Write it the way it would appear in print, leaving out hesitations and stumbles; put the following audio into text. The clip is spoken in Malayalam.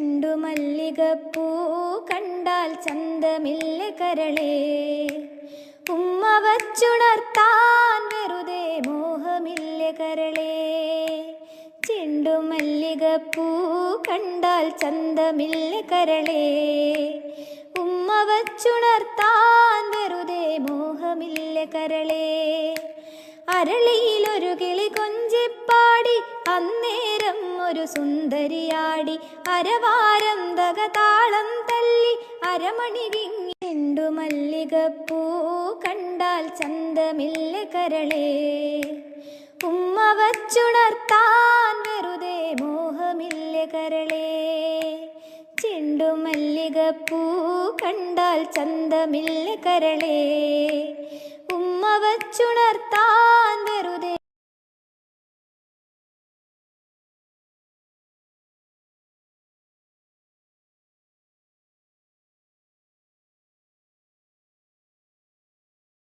ചെണ്ടുമല്ലികപ്പൂ കണ്ടാൽ ചന്തമില്ല കരളേ, ഉമ്മ വച്ചുണർത്താൻ വെറുതെ മോഹമില്ല കരളേ. ചെണ്ടുമല്ലികപ്പൂ കണ്ടാൽ ചന്തമില്ല കരളേ, ഉമ്മ വച്ചുണർത്താൻ വെറുതെ മോഹമില്ല കരളേ. അരളിയിലൊരു കിളി കൊഞ്ചിപ്പാടി അന്നേരം ഒരു സുന്ദരിയാടി, അരവാരം തകതാളം തല്ലി അരമണി കിങ്ങി. ചെണ്ടുമല്ലികപ്പൂ കണ്ടാൽ ചന്തമില്ല കരളേ, ഉമ്മ വച്ചുണർത്താൻ വെറുതെ മോഹമില്ല കരളേ. ചെണ്ടുമല്ലികപ്പൂ കണ്ടാൽ ചന്തമില്ല കരളേ, ഉമ്മ വച്ചുണർത്താൻ